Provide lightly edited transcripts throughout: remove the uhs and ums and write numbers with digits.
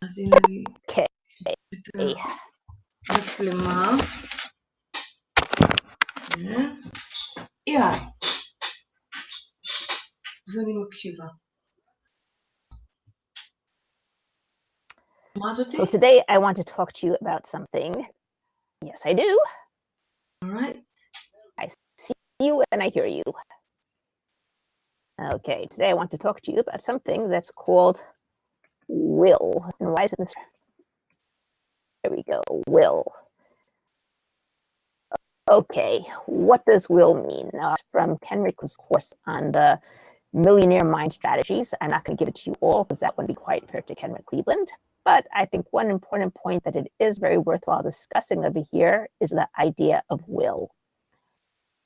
אז הנה לי Okay. את המצלמה. אז אני מקשיבה. So today I want to talk to you about something. Yes, I do. All right. I see you and I hear you. Okay, today I want to talk to you about something that's called will. And why is it? There we go, will. Okay, what does will mean? Now, from Ken Rickles' course on the Millionaire Mind Strategies. I'm not going to give it to you all because that wouldn't be quite fair to Ken Cleveland. But I think one important point that it is very worthwhile discussing over here is the idea of will.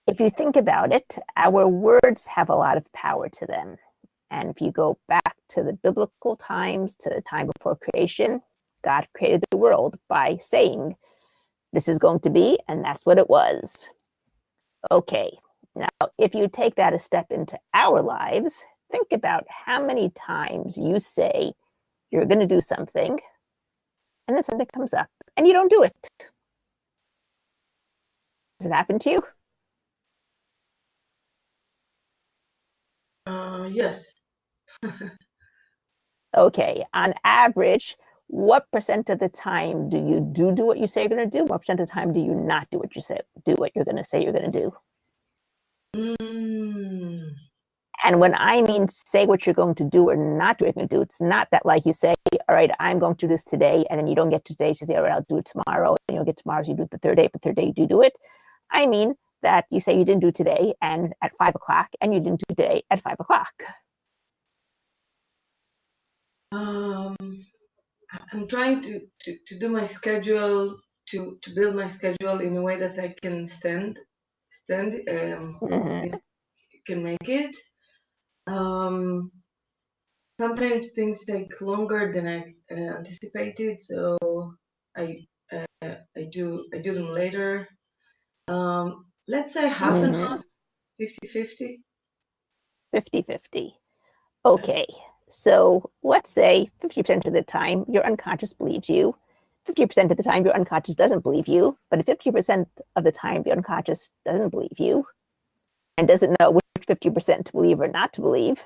If you think about it, our words have a lot of power to them. And if you go back to the biblical times, to the time before creation, God created the world by saying, this is going to be, and that's what it was. Okay, now if you take that a step into our lives, think about how many times you say you're going to do something, and then something comes up, and you don't do it. Does it happen to you? Yes. Okay, on average, what percent of the time do you do what you say you're going to do? What percent of the time do you not do what you say, do what you're going to say you're going to do? And when I mean say what you're going to do or not do what you're going to do, it's not that like you say, all right, I'm going to do this today, and then you don't get to today, so you say, all right, I'll do it tomorrow, and you'll get tomorrow, so you do it the third day, but the third day you do it. I mean that you say you didn't do today and at 5 o'clock, and you didn't do today at 5 o'clock. I'm trying to do my schedule, to build my schedule in a way that I can stand, can make it. Sometimes things take longer than I anticipated, so I do them later. Let's say half and half, 50-50. 50-50. Okay, so let's say 50% of the time your unconscious believes you. 50% of the time your unconscious doesn't believe you, but if 50% of the time your unconscious doesn't believe you and doesn't know which 50% to believe or not to believe,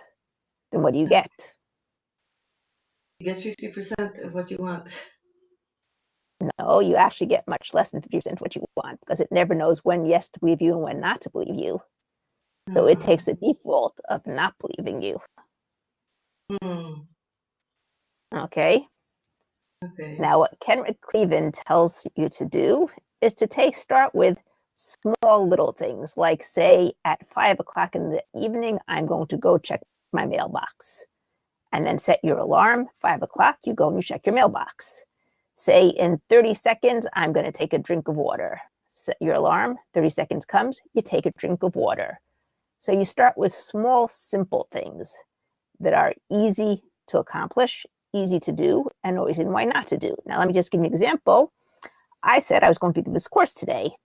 then what do you get? You get 50% of what you want. No, you actually get much less than 50% of what you want because it never knows when yes to believe you and when not to believe you. So it takes the default of not believing you. Okay. Now, what Ken Cleveland tells you to do is to start with small little things, like say at 5 o'clock in the evening, I'm going to go check my mailbox. And then set your alarm, 5 o'clock, you go and you check your mailbox. Say in 30 seconds, I'm going to take a drink of water. Set your alarm, 30 seconds comes, you take a drink of water. So you start with small, simple things that are easy to accomplish, easy to do, and no reason why not to do. Now, let me just give you an example. I said I was going to do this course today.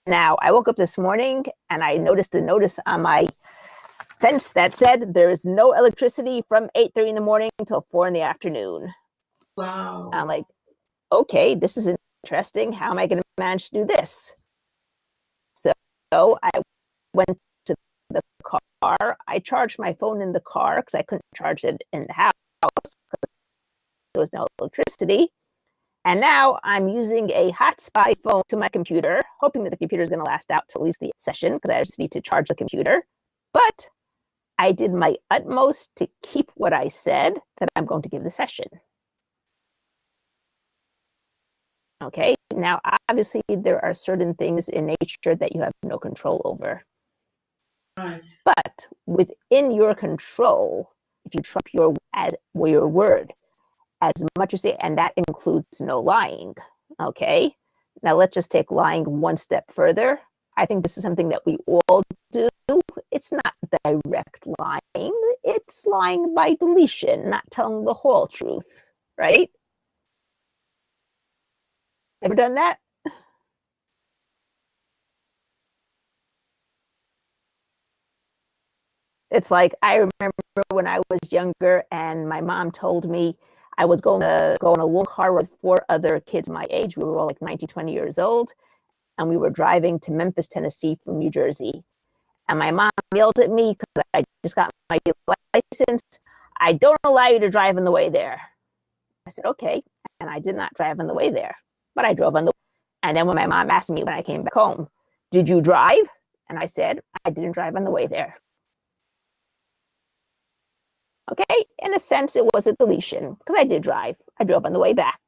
Now, I woke up this morning and I noticed a notice on my fence that said there is no electricity from 8:30 in the morning until 4 in the afternoon. Wow. I'm like, okay, this is interesting. How am I going to manage to do this? So I went to the car. I charged my phone in the car because I couldn't charge it in the house because there was no electricity. And now I'm using a hotspot phone to my computer, hoping that the computer is going to last out till at least the session because I just need to charge the computer. But I did my utmost to keep what I said that I'm going to give the session. Okay, now obviously there are certain things in nature that you have no control over. Right. But within your control, if you trust your word as much as and that includes no lying. Okay, now let's just take lying one step further. I think this is something that we all do. It's not direct lying. It's lying by deletion, not telling the whole truth, right? Ever done that? It's like I remember when I was younger and my mom told me I was going to go on a long car with 4 other kids my age. We were all like 19, 20 years old. And we were driving to Memphis, Tennessee from New Jersey. And my mom yelled at me because I just got my license. I don't allow you to drive on the way there. I said, okay. And I did not drive on the way there, but I drove on the way. And then when my mom asked me when I came back home, did you drive? And I said, I didn't drive on the way there. Okay, in a sense, it was a deletion because I did drive. I drove on the way back.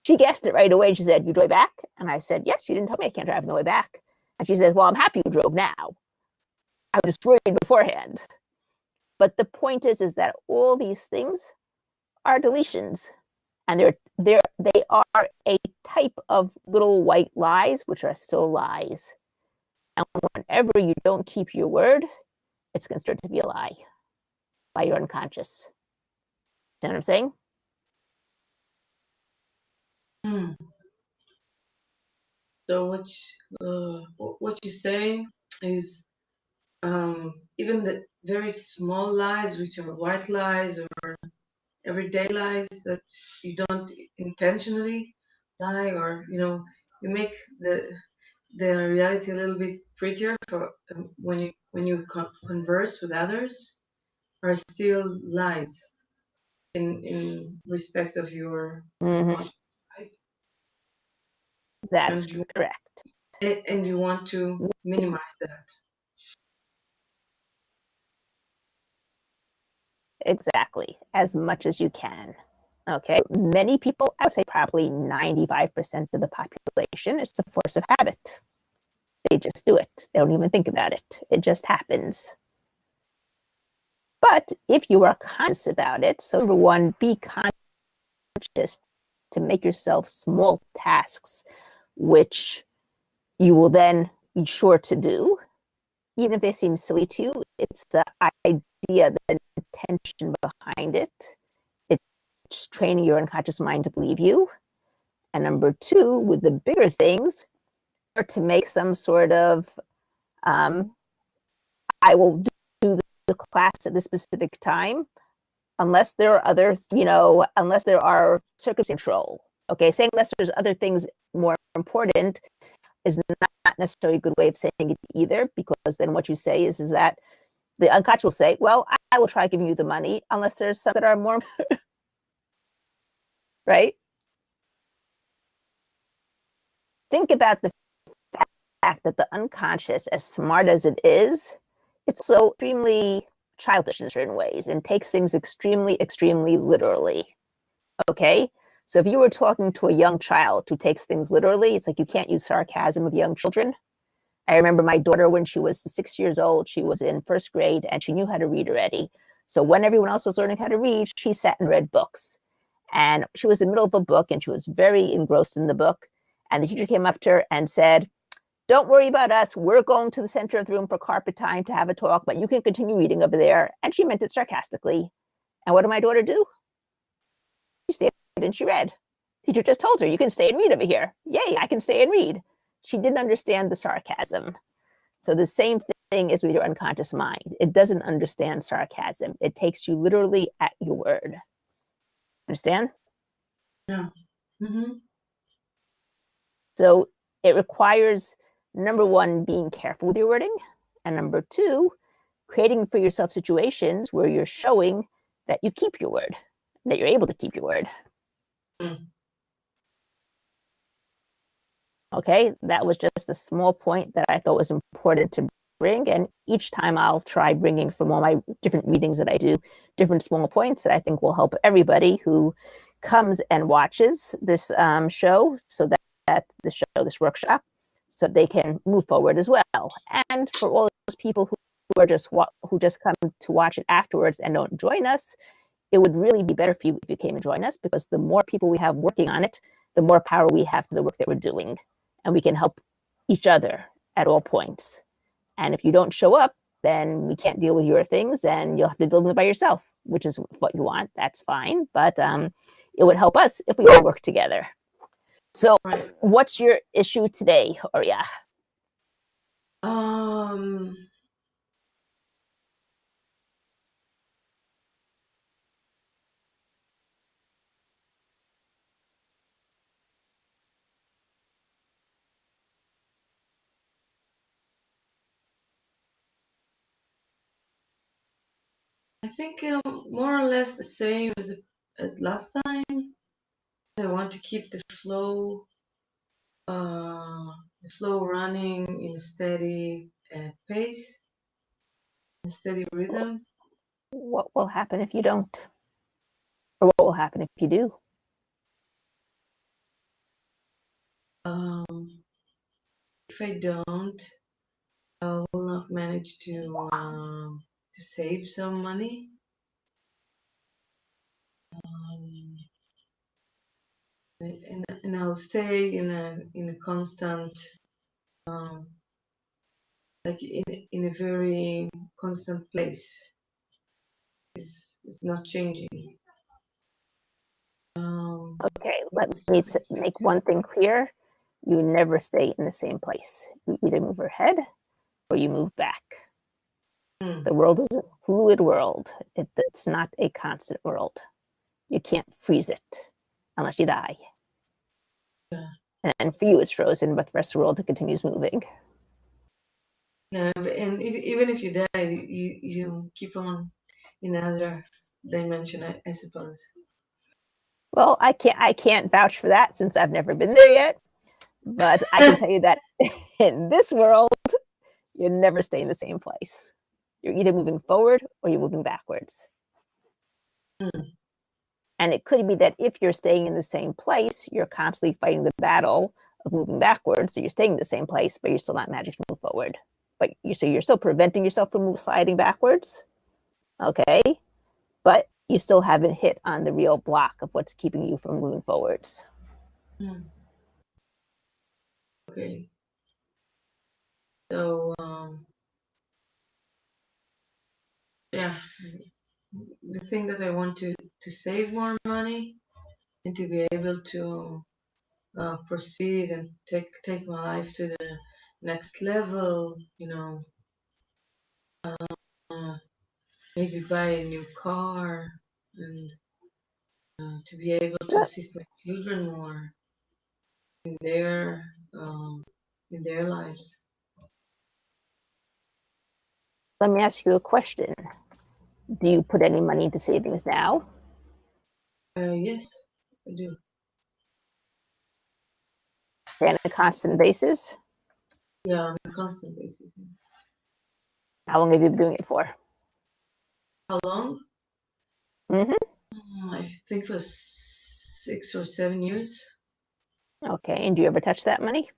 She guessed it right away. She said, you drove back? And I said, yes, you didn't tell me I can't drive on the way back. And she says, well, I'm happy you drove now. I was worried beforehand. But the point is that all these things are deletions. And they are a type of little white lies, which are still lies. And whenever you don't keep your word, it's considered to be a lie by your unconscious. You know what I'm saying? So what you say is even the very small lies, which are white lies or everyday lies that you don't intentionally lie, or you make the reality a little bit prettier for when you converse with others, are still lies in respect of your conscience, right? That's And you correct. and you want to minimize that. Exactly, as much as you can. Okay, many people, I would say probably 95% of the population, it's a force of habit. They just do it. They don't even think about it. It just happens. But if you are conscious about it, so number one, be conscious to make yourself small tasks, which you will then be sure to do, even if they seem silly to you. It's the idea, the intention behind it. It's training your unconscious mind to believe you. And number two, with the bigger things, are to make some sort of, I will do the class at this specific time, unless there are other, unless there are circumstantial. Okay, saying unless there's other things more important is not necessarily a good way of saying it either, because then what you say is that the unconscious will say, well, I will try giving you the money unless there's some that are more, right? Think about the fact that the unconscious, as smart as it is, it's so extremely childish in certain ways and takes things extremely, extremely literally. Okay? So if you were talking to a young child who takes things literally, it's like you can't use sarcasm with young children. I remember my daughter, when she was 6 years old, she was in first grade and she knew how to read already. So when everyone else was learning how to read, she sat and read books. And she was in the middle of a book and she was very engrossed in the book. And the teacher came up to her and said, don't worry about us. We're going to the center of the room for carpet time to have a talk, but you can continue reading over there. And she meant it sarcastically. And what did my daughter do? She stayed and she read. Teacher just told her, you can stay and read over here. Yay, I can stay and read. She didn't understand the sarcasm. So the same thing is with your unconscious mind. It doesn't understand sarcasm. It takes you literally at your word. Understand? Yeah. Mm-hmm. So it requires, number one, being careful with your wording. And number two, creating for yourself situations where you're showing that you keep your word, that you're able to keep your word. Okay, that was just a small point that I thought was important to bring. And each time I'll try bringing from all my different readings that I do, different small points that I think will help everybody who comes and watches this show, so that this workshop, so they can move forward as well. And for all those people who are who just come to watch it afterwards and don't join us, it would really be better for you if you came and join us, because the more people we have working on it, the more power we have to the work that we're doing. And we can help each other at all points. And if you don't show up, then we can't deal with your things and you'll have to deal with it by yourself, which is what you want. That's fine. But it would help us if we all work together. So right. What's your issue today, Oria? I think more or less the same as last time. I want to keep the flow running in a steady pace, a steady rhythm. What will happen if you don't? Or what will happen if you do? If I don't, I will not manage to save some money. Um, and I'll stay in a constant like in a very constant place. It's not changing. Okay, let me make one thing clear. You never stay in the same place. You either move ahead or you move back. The world is a fluid world. It's not a constant world. You can't freeze it unless you die. Yeah. And for you, it's frozen, but the rest of the world, it continues moving. Yeah, and even if you die, you keep on in another dimension, I suppose. Well, I can't vouch for that since I've never been there yet. But I can tell you that in this world, you never stay in the same place. You're either moving forward or you're moving backwards. And it could be that if you're staying in the same place, you're constantly fighting the battle of moving backwards. So you're staying in the same place, but you're still not managing to move forward. But you're still preventing yourself from sliding backwards. Okay. But you still haven't hit on the real block of what's keeping you from moving forwards. Okay. So yeah, the thing that I want to save more money and to be able to proceed and take my life to the next level. Uh, maybe buy a new car and to be able to assist my children more in um, their lives. Let me ask you a question. Do you put any money into savings now? Yes, I do. On a constant basis? Yeah, on a constant basis. How long have you been doing it for? How long? Mm-hmm. I think for 6 or 7 years. Okay. And do you ever touch that money?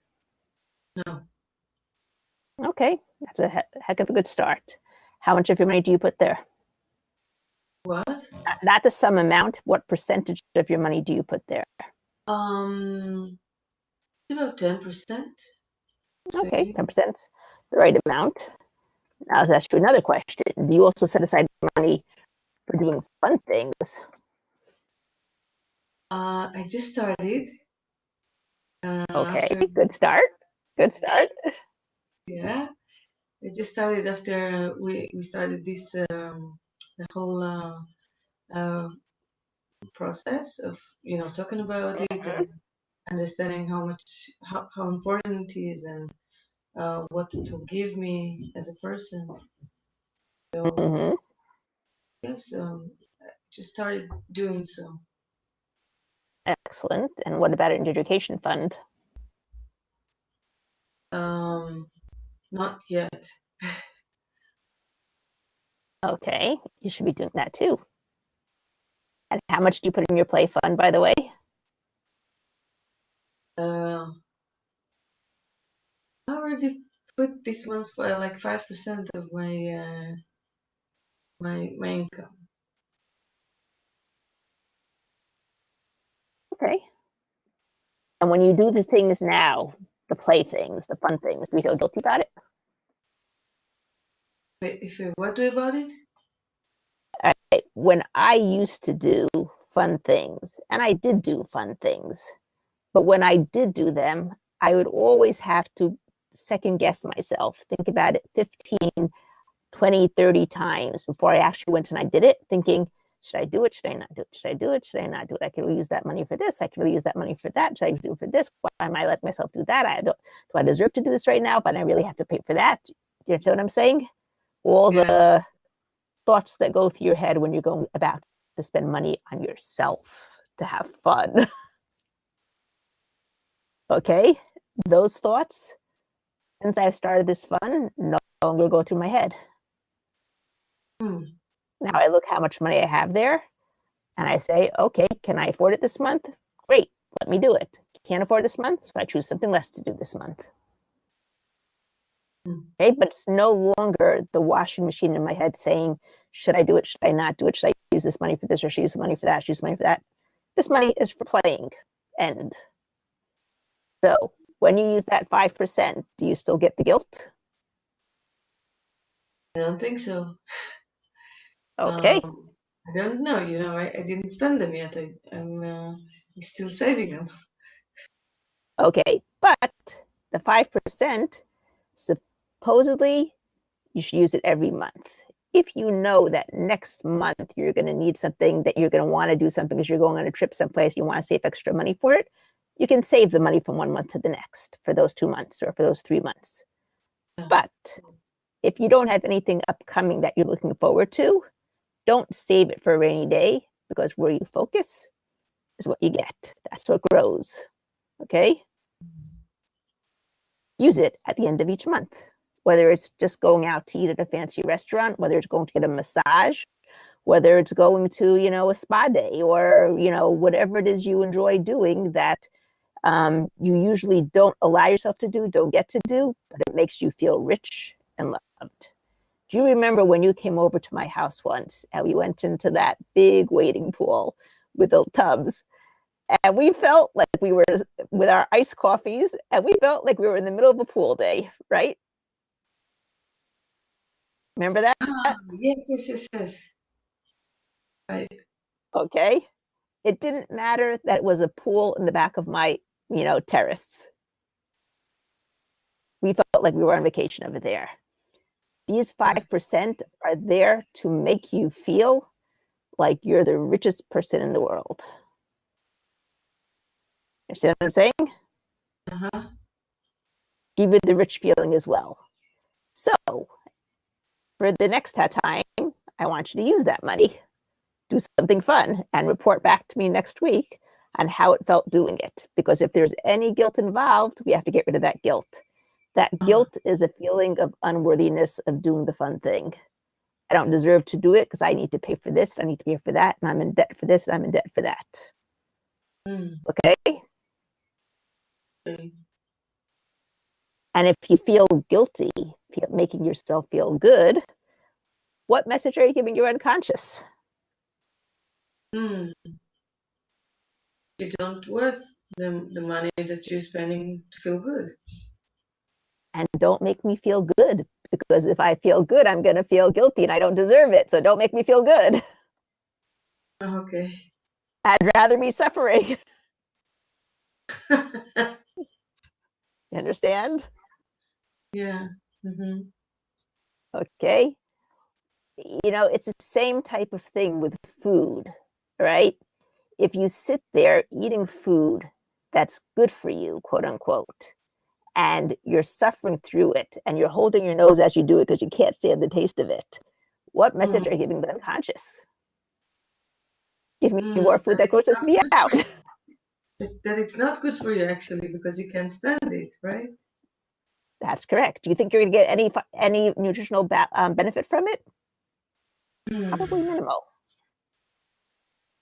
No. Okay. That's a heck of a good start. How much of your money do you put there? What? Not the sum amount. What percentage of your money do you put there? It's about 10%. Okay, 10%, the right amount. Now let's ask you another question. Do you also set aside money for doing fun things? I just started. Okay, After good start. Good start. Yeah, I just started after we started this the whole process of talking about it and understanding how important it is and what it will give me as a person. So Mm-hmm. yes, just started doing so. Excellent. And what about an education fund? Um, Not yet. Okay, you should be doing that too. And how much do you put in your play fund, by the way? I already put this month for like 5% of my income. Okay. And when you do the things now, the play things, the fun things, do you feel guilty about it? If I what do about it? All right. When I used to do fun things, and I did do fun things, but when I did do them, I would always have to second guess myself, think about it 15, 20, 30 times before I actually went and I did it, thinking, should I do it? Should I not do it? Should I do it? Should I not do it? I could use that money for this. I could use that money for that. Should I do it for this? Why am I letting myself do that? Do I deserve to do this right now? But I really have to pay for that. You know what I'm saying? All Yeah. the thoughts that go through your head when you're going about to spend money on yourself to have fun. Okay, those thoughts, since I've started this fund, no longer go through my head. Now I look how much money I have there, and I say, okay, can I afford it this month? Great, let me do it. Can't afford this month, so I choose something less to do this month. Okay, but it's no longer the washing machine in my head saying, should I do it? Should I not do it? Should I use this money for this, or should I use the money for that? Should I use money for that? This money is for playing. End. So when you use that 5%, do you still get the guilt? I don't think so. Okay. I don't know. I didn't spend them yet. I'm still saving them. Okay, but the 5%, supposedly, you should use it every month. If you know that next month you're going to need something, that you're going to want to do something because you're going on a trip someplace, you want to save extra money for it, you can save the money from 1 month to the next for those 2 months or for those 3 months. But if you don't have anything upcoming that you're looking forward to, don't save it for a rainy day, because where you focus is what you get. That's what grows. Okay? Use it at the end of each month, whether it's just going out to eat at a fancy restaurant, whether it's going to get a massage, whether it's going to, a spa day, or, whatever it is you enjoy doing that you usually don't allow yourself to do, don't get to do, but it makes you feel rich and loved. Do you remember when you came over to my house once and we went into that big wading pool with the tubs? And we felt like we were with our iced coffees, and we felt like we were in the middle of a pool day, right? Remember that? Yes. Right. Okay. It didn't matter that it was a pool in the back of my, terrace. We felt like we were on vacation over there. These 5% are there to make you feel like you're the richest person in the world. You see what I'm saying? Uh-huh. Give you the rich feeling as well. So for the next time, I want you to use that money, do something fun, and report back to me next week on how it felt doing it. Because if there's any guilt involved, we have to get rid of that guilt. That guilt is a feeling of unworthiness of doing the fun thing. I don't deserve to do it because I need to pay for this, I need to pay for that, and I'm in debt for this, and I'm in debt for that. Okay? And if you feel guilty, making yourself feel good, what message are you giving your unconscious? You don't worth the money that you're spending to feel good. And don't make me feel good, because if I feel good, I'm going to feel guilty and I don't deserve it. So don't make me feel good. Okay. I'd rather be suffering. You understand? Yeah. Okay. It's the same type of thing with food, right? If you sit there eating food that's good for you, quote unquote, and you're suffering through it and you're holding your nose as you do it because you can't stand the taste of it, what message are you giving the unconscious? Give me more food that grosses me out. That it's not good for you, actually, because you can't stand it, right? That's correct. Do you think you're going to get any nutritional benefit from it? Probably minimal.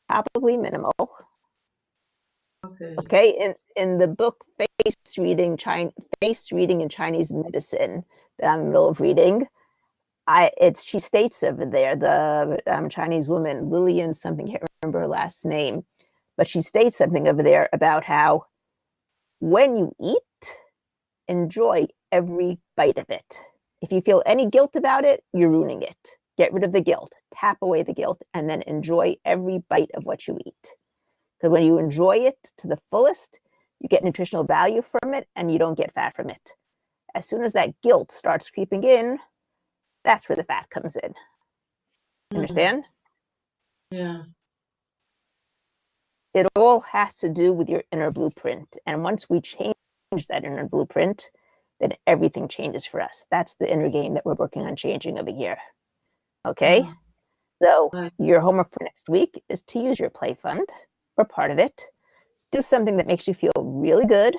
Probably minimal. Okay. In the book Face Reading in Chinese Medicine that I'm in the middle of reading, she states over there, the Chinese woman, Lillian something, I can't remember her last name, but she states something over there about how when you eat, enjoy every bite of it. If you feel any guilt about it, you're ruining it. Get rid of the guilt, tap away the guilt, and then enjoy every bite of what you eat. Because when you enjoy it to the fullest, you get nutritional value from it and you don't get fat from it. As soon as that guilt starts creeping in, that's where the fat comes in. Understand? Yeah. It all has to do with your inner blueprint. And once we change that inner blueprint, then everything changes for us. That's the inner game that we're working on changing over here. Okay? So Right. your homework for next week is to use your play fund or part of it. Do something that makes you feel really good.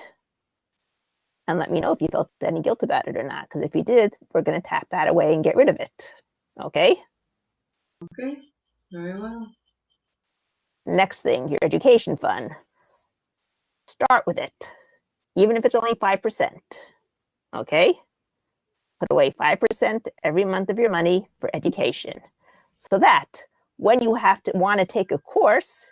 And let me know if you felt any guilt about it or not. Because if you did, we're going to tap that away and get rid of it. Okay? Okay. Very well. Next thing, your education fund. Start with it, even if it's only 5%. Okay? Put away 5% every month of your money for education. So that when you want to take a course,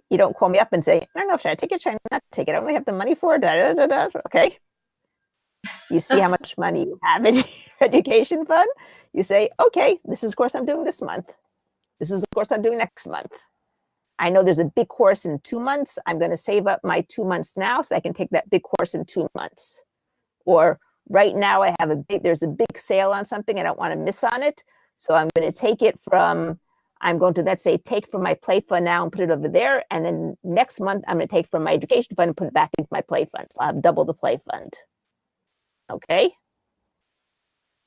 you don't call me up and say, I don't know, should I take it, should I not take it? I only have the money for it. Da, da, da, da. Okay? You see how much money you have in your education fund? You say, okay, this is the course I'm doing this month. This is the course I'm doing next month. I know there's a big course in 2 months. I'm going to save up my 2 months now so I can take that big course in 2 months. Or right now there's a big sale on something. I don't want to miss on it. So I'm going to take it from, I'm going to, let's say, take from my play fund now and put it over there. And then next month, I'm going to take from my education fund and put it back into my play fund. So I'll have double the play fund. Okay?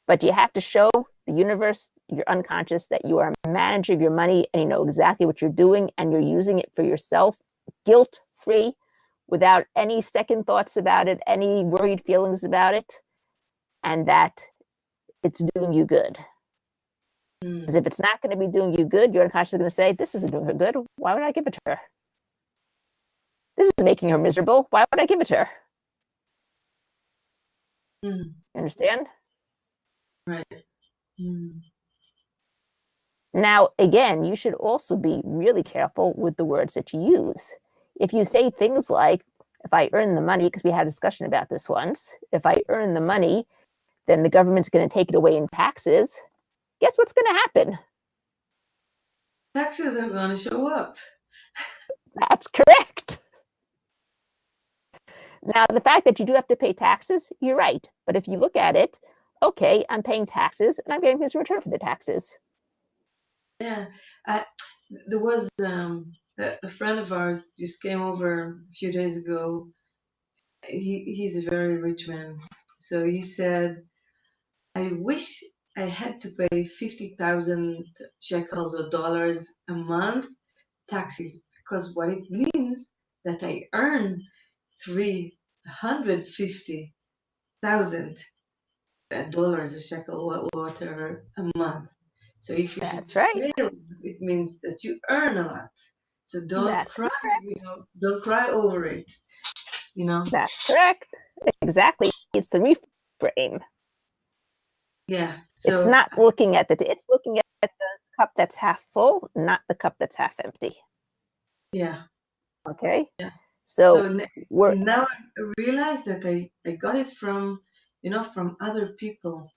But you have to show the universe, your unconscious, that you are a manager of your money and you know exactly what you're doing and you're using it for yourself, guilt-free, without any second thoughts about it, any worried feelings about it, and that it's doing you good. Because if it's not going to be doing you good, your unconscious is going to say, this isn't doing her good. Why would I give it to her? This is making her miserable. Why would I give it to her? You understand? Right. Now, again, you should also be really careful with the words that you use. If you say things like, if I earn the money, because we had a discussion about this once, if I earn the money, then the government's going to take it away in taxes. Guess what's going to happen? Taxes are going to show up. That's correct. Now, the fact that you do have to pay taxes, you're right. But if you look at it, okay, I'm paying taxes and I'm getting things in return for the taxes. Yeah. There was a friend of ours just came over a few days ago. He's a very rich man. So he said, I wish I had to pay 50,000 shekels or dollars a month taxes because what it means that I earn 350,000 dollars a shekel, whatever, a month. So if you have That's to right. pay, it means that you earn a lot. So don't That's cry, correct. don't cry over it. That's correct. Exactly. It's the reframe. Yeah. It's So not looking at it's looking at the cup that's half full, not the cup that's half empty. yeah, Okay. yeah. So So we're, now I realize that I got it from other people.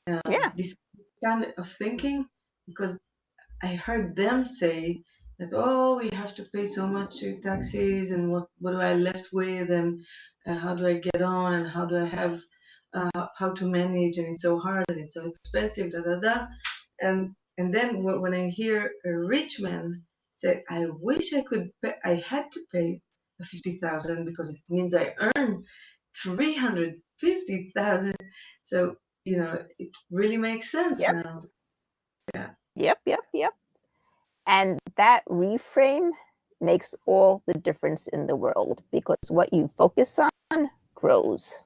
yeah, This kind of thinking because I heard them say that, oh, we have to pay so much taxes, and what do I left with, and how do I get on, and how do I have how to manage, and it's so hard and it's so expensive, da da da, and then when I hear a rich man say, I wish I could pay, I had to pay 50,000 because it means I earn 350,000, so it really makes sense yep, now. Yeah. yep. And that reframe makes all the difference in the world because what you focus on grows.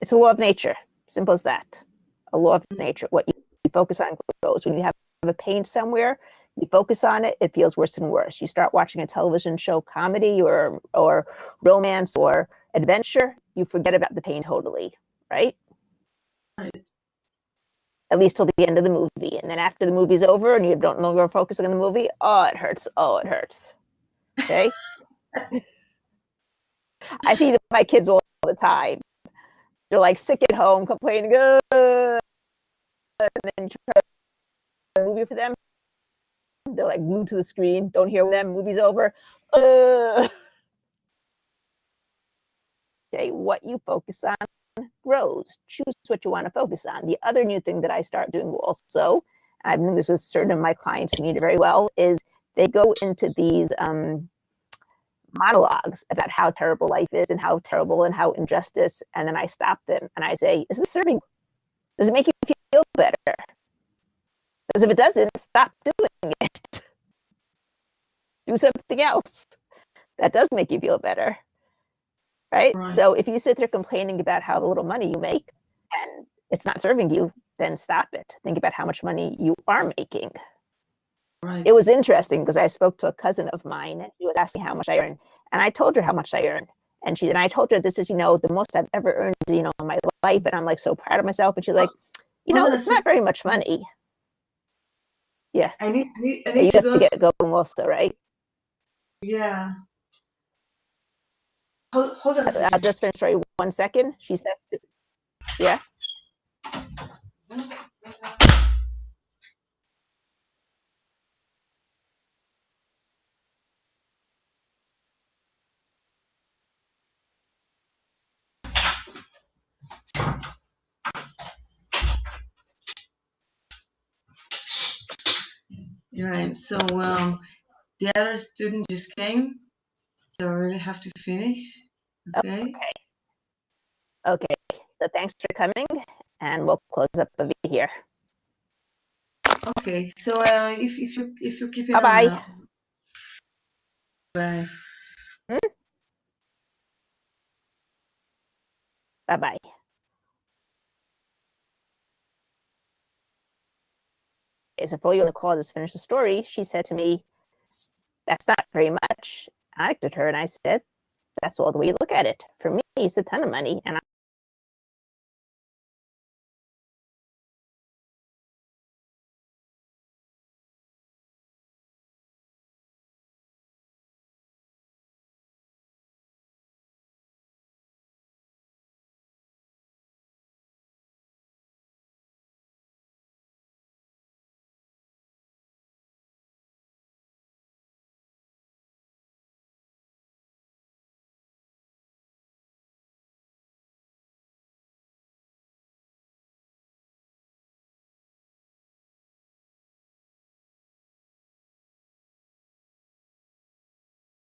It's a law of nature. Simple as that. A law of nature. What you focus on grows. When you have a pain somewhere, you focus on it, it feels worse and worse. You start watching a television show, comedy or romance or adventure, you forget about the pain totally, right? Right. At least till the end of the movie. And then after the movie's over and you don't no longer focusing on the movie, oh, it hurts. Oh, it hurts. Okay? I see it with my kids all the time. They're like sick at home, complaining, and then you try a movie for them. They're like glued to the screen, don't hear them, movie's over. Okay, what you focus on grows. Choose what you want to focus on. The other new thing that I start doing also, and I've done this with certain of my clients who need it very well, is they go into these monologues about how terrible life is and how terrible and how injustice. And then I stop them and I say, is this serving? Does it make you feel better? Because if it doesn't, stop doing it. Do something else that does make you feel better, right? So if you sit there complaining about how little money you make and it's not serving you, then stop it. Think about how much money you are making. Right. It was interesting because I spoke to a cousin of mine and she was asking how much I earn. And I told her how much I earn. And I told her this is, the most I've ever earned, in my life. And I'm like so proud of myself. And she's like, it's not very much money. Yeah. I need You to have go. to get going also, right? Yeah. Hold on a second. I'll just finish, sorry, 1 second. She says, yeah. Right. So the other student just came, so I really have to finish. Okay. Okay. So thanks for coming, and we'll close up over here. Okay. So if you keep it Bye-bye. on. Bye. Bye-bye. So Folio Nicole just finished the story. She said to me, that's not very much. I looked at her and I said, that's all the way you look at it. For me, it's a ton of money. And